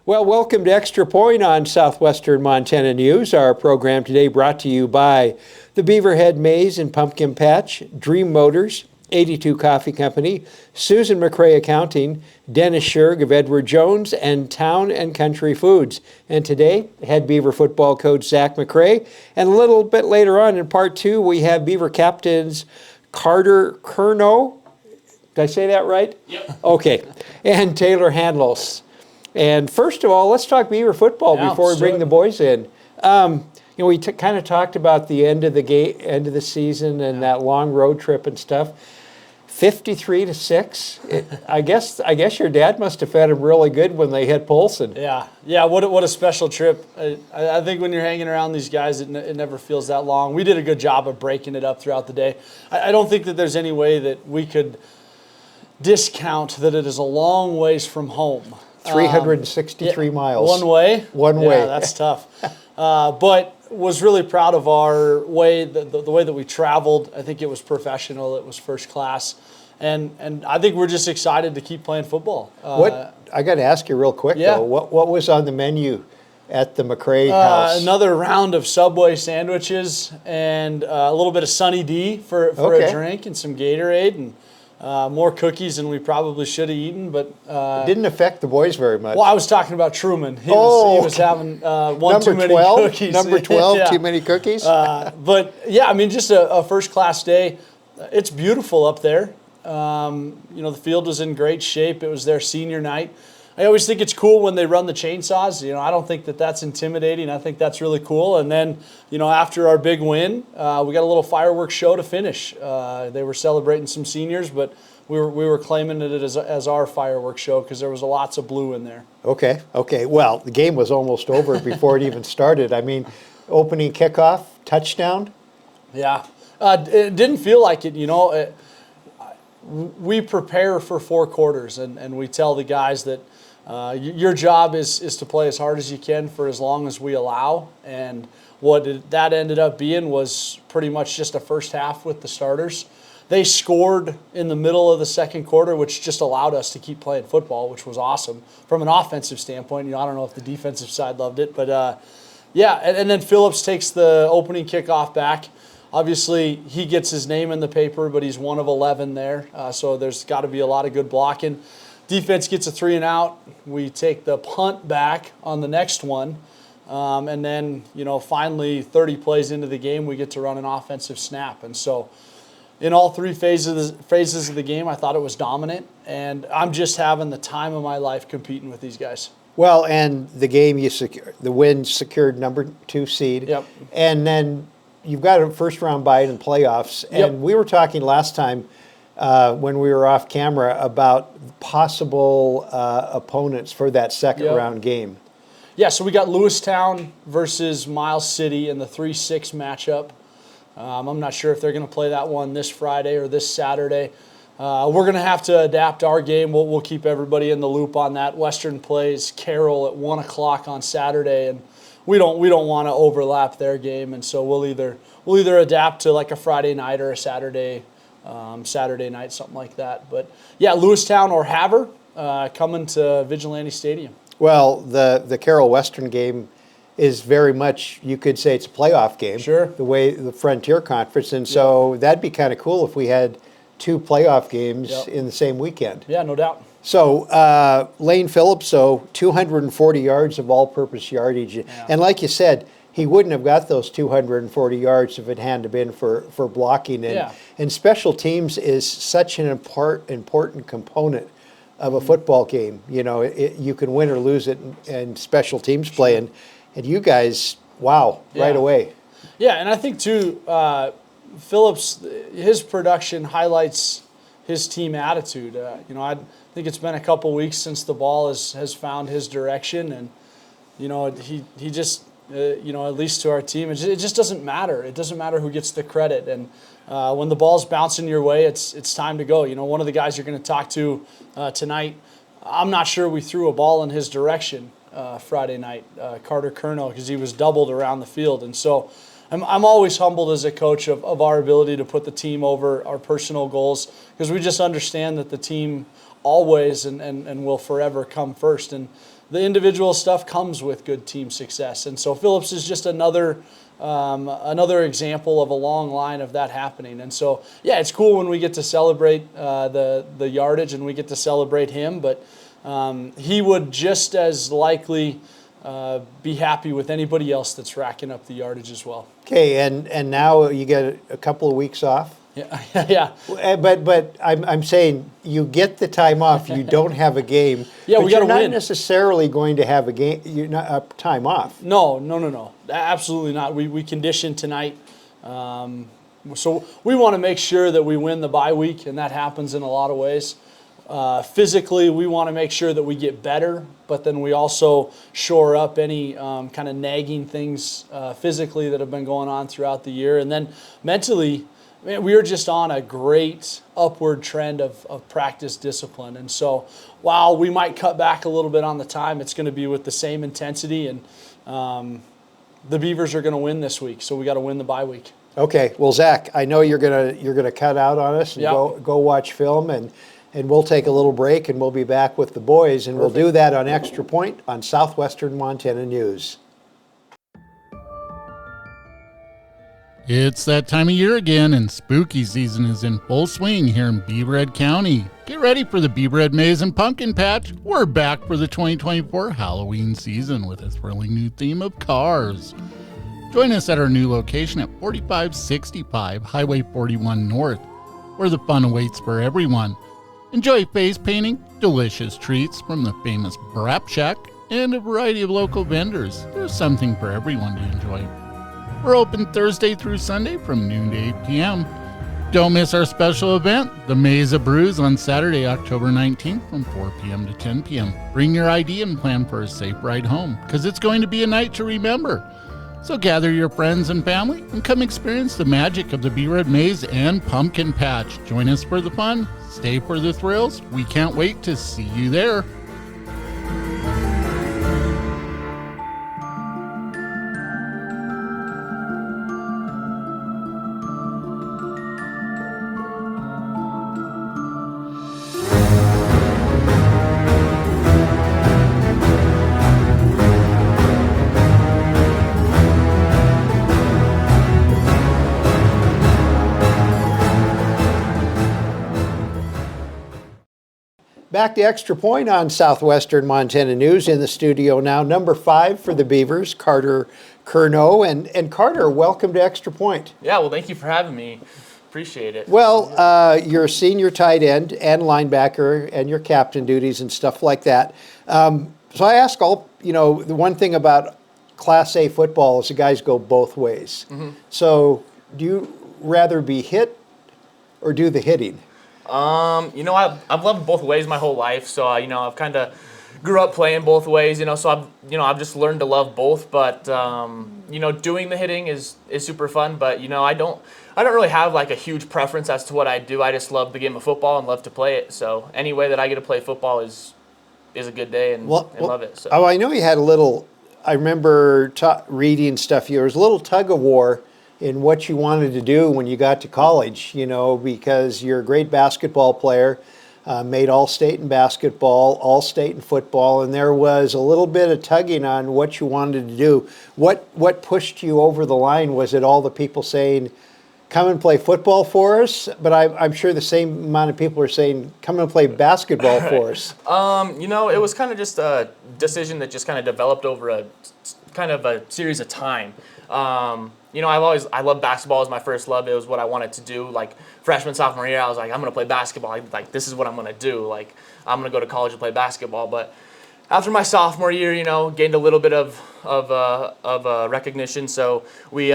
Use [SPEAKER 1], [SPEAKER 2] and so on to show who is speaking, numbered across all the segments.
[SPEAKER 1] Well, welcome to Extra Point on Southwestern Montana News. Our program today brought to you by the Beaverhead Maize and Pumpkin Patch, Dream Motors, 82 Coffee Company, Susan McRae Accounting, Dennis Sherg of Edward Jones, and Town and Country Foods. And today, head Beaver football coach Zach McRae. And a little bit later on in part two, we have Beaver captains Curnow. Did I say that right?
[SPEAKER 2] Yep.
[SPEAKER 1] Okay. And Taylor Handlos. And first of all, let's talk Beaver football before we bring the boys in. We kind of talked about the end of the season and that long road trip and stuff. 53-6. I guess your dad must have fed him really good when they hit Polson.
[SPEAKER 2] Yeah. What a special trip. I think when you're hanging around these guys, it never feels that long. We did a good job of breaking it up throughout the day. I don't think that there's any way that we could discount that it is a long ways from home.
[SPEAKER 1] 363 miles.
[SPEAKER 2] One way?
[SPEAKER 1] One way.
[SPEAKER 2] Yeah, that's tough. But was really proud of our way, the way that we traveled. I think it was professional. It was first class. And I think we're just excited to keep playing football.
[SPEAKER 1] I got to ask you real quick, though. What was on the menu at the McRae house?
[SPEAKER 2] Another round of Subway sandwiches and a little bit of Sunny D for a drink and some Gatorade and more cookies than we probably should have eaten, but
[SPEAKER 1] it didn't affect the boys very much.
[SPEAKER 2] Well, I was talking about Truman. He was having one too many cookies.
[SPEAKER 1] Number 12, too many cookies.
[SPEAKER 2] But yeah, I mean, just a first class day. It's beautiful up there. The field was in great shape. It was their senior night. I always think it's cool when they run the chainsaws. I don't think that that's intimidating. I think that's really cool. And then, after our big win, we got a little fireworks show to finish. They were celebrating some seniors, but we were claiming it as our fireworks show because there was lots of blue in there. Okay.
[SPEAKER 1] Well, the game was almost over before it even started. I mean, opening kickoff, touchdown.
[SPEAKER 2] Yeah. It didn't feel like it, we prepare for 4 quarters, and we tell the guys that your job is to play as hard as you can for as long as we allow. And what that ended up being was pretty much just a first half with the starters. They scored in the middle of the second quarter, which just allowed us to keep playing football, which was awesome. From an offensive standpoint, I don't know if the defensive side loved it, but and then Phillips takes the opening kickoff back. Obviously, he gets his name in the paper, but he's one of 11 there, so there's got to be a lot of good blocking. Defense gets a 3 and out. We take the punt back on the next one. And then, finally 30 plays into the game, we get to run an offensive snap. And so in all 3 phases of the game, I thought it was dominant. And I'm just having the time of my life competing with these guys.
[SPEAKER 1] Well, and the game, the win secured number 2 seed.
[SPEAKER 2] Yep.
[SPEAKER 1] And then you've got a first-round bye in playoffs. And we were talking last time, when we were off camera, about possible opponents for that second round game.
[SPEAKER 2] Yeah, so we got Lewistown versus Miles City in the 3-6 matchup. I'm not sure if they're going to play that one this Friday or this Saturday. We're going to have to adapt our game. We'll keep everybody in the loop on that. Western plays Carroll at 1 o'clock on Saturday, and we don't want to overlap their game, and so we'll either adapt to like a Friday night or a Saturday night, something like that. But yeah, Lewistown or Havre coming to Vigilante Stadium.
[SPEAKER 1] Well, the Carroll Western game is very much, you could say it's a playoff game.
[SPEAKER 2] Sure.
[SPEAKER 1] The way the Frontier Conference, and so that'd be kind of cool if we had 2 playoff games in the same weekend.
[SPEAKER 2] Yeah, no doubt.
[SPEAKER 1] So Lane Phillips, 240 yards of all-purpose yardage, and like you said, he wouldn't have got those 240 yards if it hadn't been for blocking. And special teams is such an important component of a football game. You can win or lose it in special teams play. And you guys, right away.
[SPEAKER 2] Yeah, and I think, too, Phillips, his production highlights his team attitude. I think it's been a couple weeks since the ball has found his direction. And, he just... at least to our team, it just doesn't matter. It doesn't matter who gets the credit. And when the ball's bouncing your way, it's time to go. One of the guys you're going to talk to tonight, I'm not sure we threw a ball in his direction Friday night, Carter Curnow, because he was doubled around the field. And so I'm always humbled as a coach of our ability to put the team over our personal goals, because we just understand that the team always and will forever come first. And the individual stuff comes with good team success. And so Phillips is just another example of a long line of that happening. And so, yeah, it's cool when we get to celebrate the yardage and we get to celebrate him, but he would just as likely be happy with anybody else that's racking up the yardage as well.
[SPEAKER 1] Okay, and now you get a couple of weeks off.
[SPEAKER 2] Yeah, yeah.
[SPEAKER 1] But I'm saying you get the time off. You don't have a game.
[SPEAKER 2] Yeah,
[SPEAKER 1] but
[SPEAKER 2] we got to
[SPEAKER 1] you're not
[SPEAKER 2] win.
[SPEAKER 1] Necessarily going to have a game. You're not time off.
[SPEAKER 2] No. Absolutely not. We conditioned tonight. So we want to make sure that we win the bye week, and that happens in a lot of ways. Physically, we want to make sure that we get better, but then we also shore up any kind of nagging things physically that have been going on throughout the year. And then mentally, man, we are just on a great upward trend of practice discipline. And so while we might cut back a little bit on the time, it's going to be with the same intensity. And the Beavers are going to win this week, so we got to win the bye week.
[SPEAKER 1] Okay. Well, Zach, I know you're gonna cut out on us and go watch film, and we'll take a little break, and we'll be back with the boys, and We'll do that on Extra Point on Southwestern Montana News.
[SPEAKER 3] It's that time of year again, and spooky season is in full swing here in Beaverhead County. Get ready for the Beaverhead Maze and Pumpkin Patch. We're back for the 2024 Halloween season with a thrilling new theme of cars. Join us at our new location at 4565 Highway 41 North, where the fun awaits for everyone. Enjoy face painting, delicious treats from the famous Brap Shack, and a variety of local vendors. There's something for everyone to enjoy. We're open Thursday through Sunday from noon to 8 p.m. Don't miss our special event, the Maze of Brews, on Saturday, October 19th from 4 p.m. to 10 p.m. Bring your ID and plan for a safe ride home, because it's going to be a night to remember. So gather your friends and family and come experience the magic of the Beaverhead Maze and Pumpkin Patch. Join us for the fun, stay for the thrills. We can't wait to see you there.
[SPEAKER 1] Back to Extra Point on Southwestern Montana News. In the studio now, number 5 for the Beavers, Carter Curnow. And Carter, welcome to Extra Point.
[SPEAKER 4] Yeah, well, thank you for having me. Appreciate it.
[SPEAKER 1] Well, you're a senior tight end and linebacker, and your captain duties and stuff like that. So I ask the one thing about Class A football is the guys go both ways. Mm-hmm. So do you rather be hit or do the hitting?
[SPEAKER 4] I've loved both ways my whole life, so I've kind of grew up playing both ways, so I've just learned to love both. But doing the hitting is super fun. But I don't really have like a huge preference as to what I do. I just love the game of football and love to play it. So any way that I get to play football is a good day and love it. So.
[SPEAKER 1] Oh, I know you had a little. I remember reading stuff. There was a little tug of war in what you wanted to do when you got to college, because you're a great basketball player, made All-State in basketball, All-State in football, and there was a little bit of tugging on what you wanted to do. What pushed you over the line? Was it all the people saying, come and play football for us? But I'm sure the same amount of people are saying, come and play basketball for us.
[SPEAKER 4] It was kind of just a decision that just kind of developed over a series of time. I love basketball as my first love. It was what I wanted to do. Like freshman, sophomore year, I was like, I'm going to play basketball. This is what I'm going to do. Like, I'm going to go to college and play basketball. But after my sophomore year, gained a little bit of recognition. So we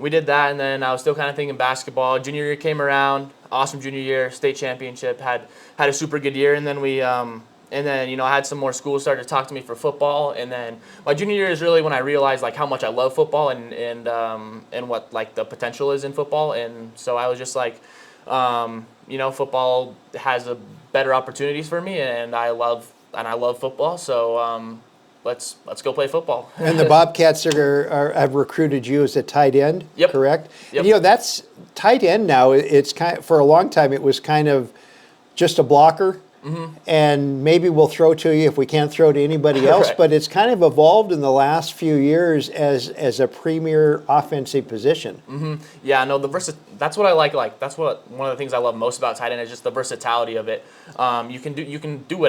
[SPEAKER 4] did that, and then I was still kind of thinking basketball. Junior year came around, awesome junior year, state championship, had a super good year, and then I had some more schools start to talk to me for football, and then my junior year is really when I realized like how much I love football and what like the potential is in football, and so I was just like, football has a better opportunities for me, and I love football, so let's go play football.
[SPEAKER 1] And the Bobcats have recruited you as a tight end,
[SPEAKER 4] yep.
[SPEAKER 1] Correct?
[SPEAKER 4] Yep.
[SPEAKER 1] And, that's tight end now. It's for a long time it was kind of just a blocker. and maybe we'll throw to you if we can't throw to anybody else.
[SPEAKER 4] Right.
[SPEAKER 1] But it's kind of evolved in the last few years as a premier offensive position.
[SPEAKER 4] Yeah, no, that's what I like. That's what one of the things I love most about tight end is just the versatility of it. You can do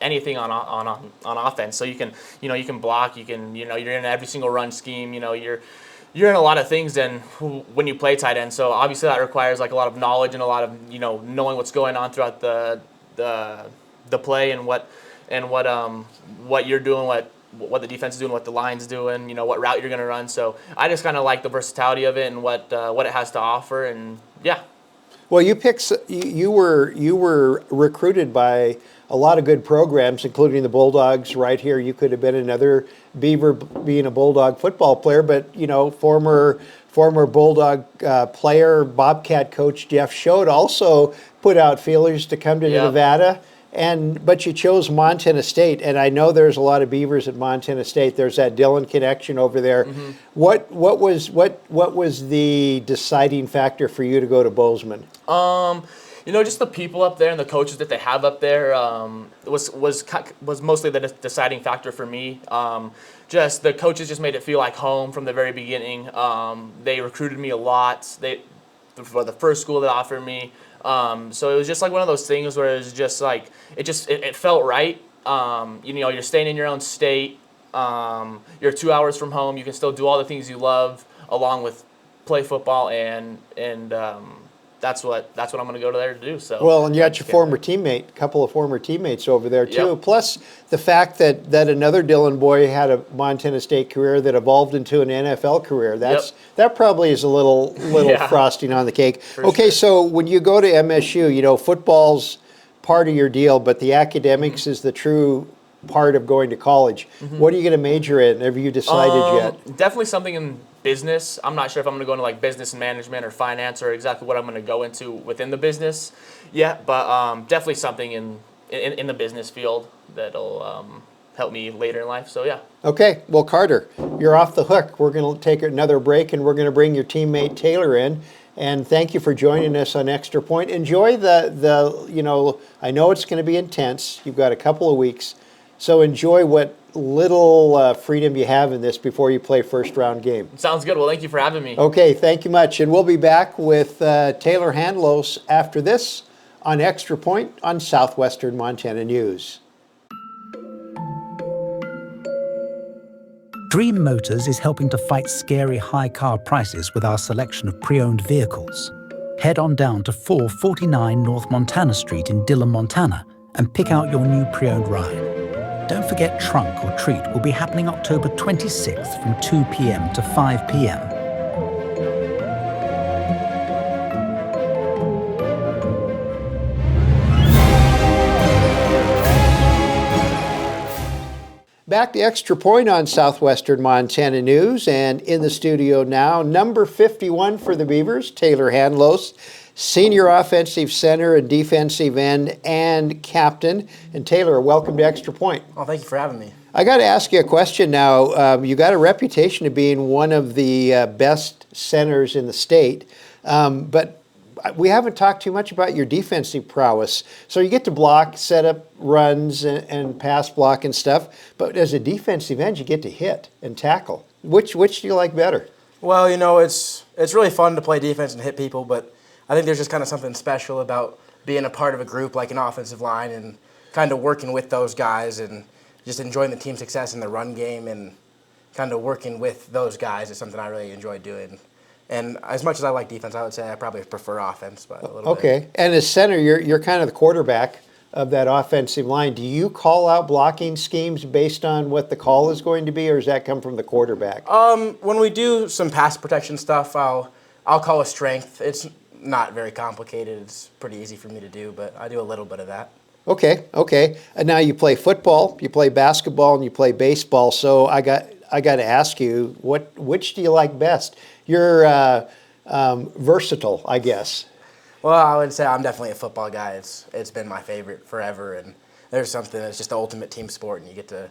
[SPEAKER 4] anything on offense. So you can block. You're in every single run scheme. You're in a lot of things then when you play tight end. So obviously that requires like a lot of knowledge and a lot of knowing what's going on throughout the play and what you're doing, what the defense is doing, what the line's doing, what route you're going to run. So I just kind of like the versatility of it and what it has to offer. And yeah.
[SPEAKER 1] Well, you were recruited by a lot of good programs, including the Bulldogs right here. You could have been another Beaver being a Bulldog football player, but former Bulldog player, Bobcat coach Jeff Schode also put out feelers to come to
[SPEAKER 4] Yep.
[SPEAKER 1] Nevada. But you chose Montana State, and I know there's a lot of Beavers at Montana State. There's that Dillon connection over there. What was the deciding factor for you to go to Bozeman?
[SPEAKER 4] Just the people up there and the coaches that they have up there was mostly the deciding factor for me. Just the coaches just made it feel like home from the very beginning. They recruited me a lot. For the first school that offered me. So it was just like one of those things where it was just like it felt right. You're staying in your own state. You're 2 hours from home. You can still do all the things you love along with play football and that's what I'm going to go to there to do. So
[SPEAKER 1] well, and you got your couple of former teammates over there too.
[SPEAKER 4] Yep.
[SPEAKER 1] Plus the fact that another Dillon boy had a Montana State career that evolved into an NFL career. That probably is a little
[SPEAKER 4] Yeah.
[SPEAKER 1] frosting on the cake. Okay,
[SPEAKER 4] sure.
[SPEAKER 1] so when you go to MSU, football's part of your deal, but the academics is the true part of going to college. What are you going to major in? Have you decided yet?
[SPEAKER 4] Definitely something in business. I'm not sure if I'm going to go into like business and management or finance or exactly what I'm going to go into within the business yet, but definitely something in the business field that'll help me later in life. So yeah.
[SPEAKER 1] Okay, well, Carter, you're off the hook. We're going to take another break, and we're going to bring your teammate Taylor in. And thank you for joining us on Extra Point. Enjoy I know it's going to be intense. You've got a couple of weeks. So enjoy what little freedom you have in this before you play first round game.
[SPEAKER 4] Sounds good. Well, thank you for having me.
[SPEAKER 1] Okay, thank you much. And we'll be back with Taylor Handlos after this on Extra Point on Southwestern Montana News.
[SPEAKER 5] Dream Motors is helping to fight scary high car prices with our selection of pre-owned vehicles. Head on down to 449 North Montana Street in Dillon, Montana, and pick out your new pre-owned ride. Don't forget Trunk or Treat will be happening October 26th from 2 p.m. to 5 p.m.
[SPEAKER 1] Back to Extra Point on Southwestern Montana News, and in the studio now, number 51 for the Beavers, Taylor Handlos, senior offensive center and defensive end and captain. And Taylor, welcome to Extra Point.
[SPEAKER 6] Well, thank you for having me.
[SPEAKER 1] I got to ask you a question now. You got a reputation of being one of the best centers in the state, but we haven't talked too much about your defensive prowess. So you get to block, set up runs, and pass block and stuff. But as a defensive end, you get to hit and tackle. Which do you like better?
[SPEAKER 6] Well, it's really fun to play defense and hit people, but I think there's just kind of something special about being a part of a group like an offensive line and kind of working with those guys and just enjoying the team success in the run game and kind of working with those guys is something I really enjoy doing. And as much as I like defense, I would say I probably prefer offense by a little bit.
[SPEAKER 1] Okay. And as center, you're kind of the quarterback of that offensive line. Do you call out blocking schemes based on what the call is going to be, or does that come from the quarterback?
[SPEAKER 6] When we do some pass protection stuff, I'll call a strength. It's not very complicated. It's pretty easy for me to do, but I do a little bit of that.
[SPEAKER 1] Okay. And now you play football, you play basketball, and you play baseball. So I got to ask you, which do you like best? You're versatile, I guess.
[SPEAKER 6] Well, I would say I'm definitely a football guy. It's been my favorite forever, and there's something that's just the ultimate team sport, and you get to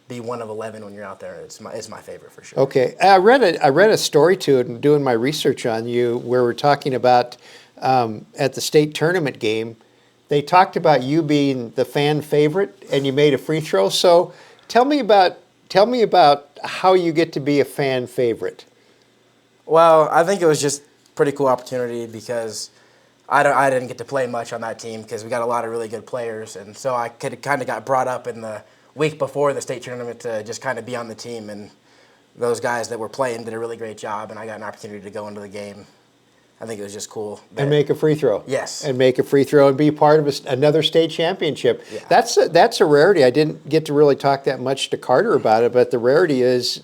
[SPEAKER 6] be one of 11 when you're out there. It's my favorite for sure.
[SPEAKER 1] Okay, I read a story to it and doing my research on you where we're talking about at the state tournament game they talked about you being the fan favorite, and you made a free throw. So tell me about how you get to be a fan favorite.
[SPEAKER 6] Well, I think it was just a pretty cool opportunity because I didn't get to play much on that team because we got a lot of really good players, and so I kind of got brought up in the week before the state tournament to just kind of be on the team, and those guys that were playing did a really great job, and I got an opportunity to go into the game. I think it was just cool.
[SPEAKER 1] And make a free throw.
[SPEAKER 6] Yes.
[SPEAKER 1] And make a free throw and be part of another state championship.
[SPEAKER 6] Yeah.
[SPEAKER 1] That's a rarity. I didn't get to really talk that much to Carter about it, but the rarity is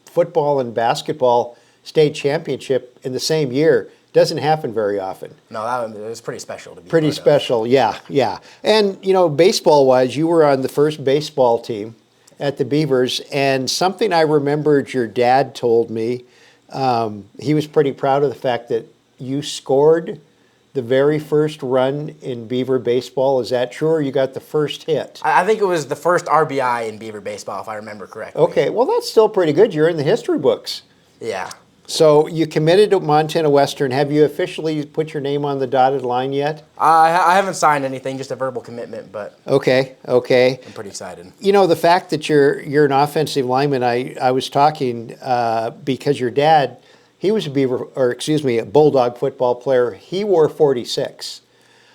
[SPEAKER 1] football and basketball state championship in the same year. Doesn't happen very often.
[SPEAKER 6] No, it was pretty special to be
[SPEAKER 1] Pretty
[SPEAKER 6] part of.
[SPEAKER 1] special, yeah. And, baseball-wise, you were on the first baseball team at the Beavers, and something I remembered your dad told me, he was pretty proud of the fact that you scored the very first run in Beaver baseball. Is that true, or you got the first hit?
[SPEAKER 6] I think it was the first RBI in Beaver baseball, if I remember correctly.
[SPEAKER 1] Okay, well, that's still pretty good. You're in the history books.
[SPEAKER 6] Yeah.
[SPEAKER 1] So you committed to Montana Western. Have you officially put your name on the dotted line yet?
[SPEAKER 6] I haven't signed anything, just a verbal commitment, but
[SPEAKER 1] Okay.
[SPEAKER 6] I'm pretty excited.
[SPEAKER 1] The fact that you're an offensive lineman, I was talking because your dad, he was a Bulldog football player. He wore 46.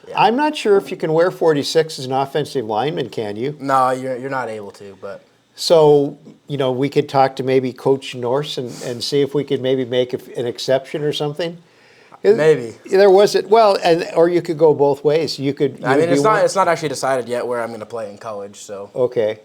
[SPEAKER 6] Yeah.
[SPEAKER 1] I'm not sure if you can wear 46 as an offensive lineman, can you?
[SPEAKER 6] No, you're not able to, but
[SPEAKER 1] So, we could talk to maybe Coach Norse and see if we could maybe make an exception or something.
[SPEAKER 6] maybe.
[SPEAKER 1] There wasn't, or you could go both ways. You could.
[SPEAKER 6] I mean,
[SPEAKER 1] do
[SPEAKER 6] it's not actually decided yet where I'm going to play in college, so
[SPEAKER 1] Okay.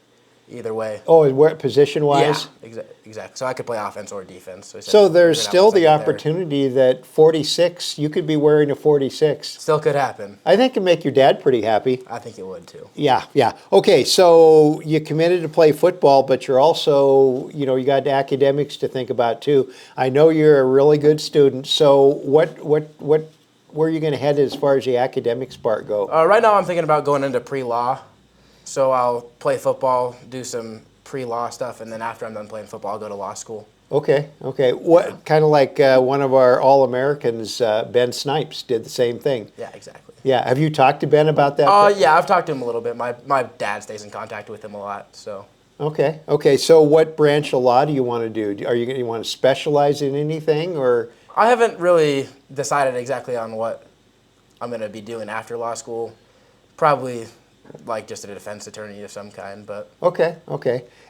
[SPEAKER 6] either way.
[SPEAKER 1] Oh, and where position-wise?
[SPEAKER 6] Yeah, exactly. So I could play offense or defense. So,
[SPEAKER 1] So there's still the
[SPEAKER 6] opportunity.
[SPEAKER 1] opportunity that 46, you could be wearing a 46.
[SPEAKER 6] Still could happen.
[SPEAKER 1] I think it'd make your dad pretty happy.
[SPEAKER 6] I think it would too.
[SPEAKER 1] Yeah. Okay, so you committed to play football, but you're also, you got academics to think about too. I know you're a really good student, so where are you going to head as far as the academics part go?
[SPEAKER 6] Right now I'm thinking about going into pre-law. So I'll play football, do some pre-law stuff, and then after I'm done playing football, I'll go to law school.
[SPEAKER 1] Okay. What kind of like one of our All-Americans, Ben Snipes, did the same thing.
[SPEAKER 6] Yeah, exactly.
[SPEAKER 1] Yeah. Have you talked to Ben about that?
[SPEAKER 6] Yeah, I've talked to him a little bit. My dad stays in contact with him a lot, so.
[SPEAKER 1] Okay. So what branch of law do you want to do? Are you want to specialize in anything, or?
[SPEAKER 6] I haven't really decided exactly on what I'm going to be doing after law school. Probably like just a defense attorney of some kind, but.
[SPEAKER 1] Okay.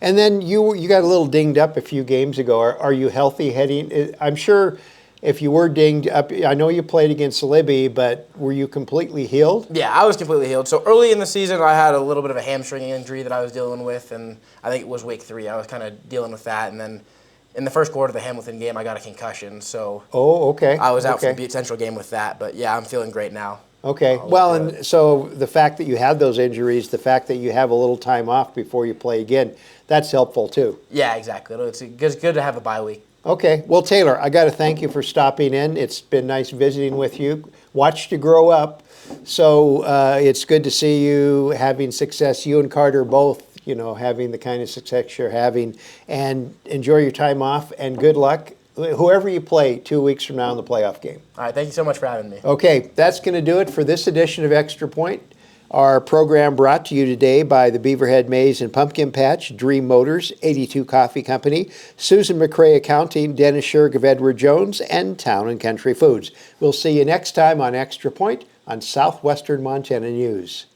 [SPEAKER 1] And then you got a little dinged up a few games ago. Are you healthy heading? I'm sure if you were dinged up, I know you played against Libby, but were you completely healed?
[SPEAKER 6] Yeah, I was completely healed. So early in the season, I had a little bit of a hamstring injury that I was dealing with, and I think it was week 3. I was kind of dealing with that, and then in the first quarter of the Hamilton game, I got a concussion. So
[SPEAKER 1] Oh, okay.
[SPEAKER 6] I was out for
[SPEAKER 1] Okay.
[SPEAKER 6] the Butte Central game with that, but yeah, I'm feeling great now.
[SPEAKER 1] Okay. Well, and so the fact that you had those injuries, the fact that you have a little time off before you play again, that's helpful too.
[SPEAKER 6] Yeah, exactly. It's good to have a bye week.
[SPEAKER 1] Okay. Well, Taylor, I got to thank you for stopping in. It's been nice visiting with you. Watched you grow up. So it's good to see you having success. You and Carter both, having the kind of success you're having. And enjoy your time off and good luck. Whoever you play 2 weeks from now in the playoff game.
[SPEAKER 6] All right, thank you so much for having me.
[SPEAKER 1] Okay, that's going to do it for this edition of Extra Point. Our program brought to you today by the Beaverhead Maize and Pumpkin Patch, Dream Motors, 82 Coffee Company, Susan McRae Accounting, Dennis Sherg of Edward Jones, and Town and Country Foods. We'll see you next time on Extra Point on Southwestern Montana News.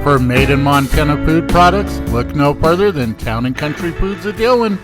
[SPEAKER 3] For made in Montana food products, look no further than Town and Country Foods of Dillon.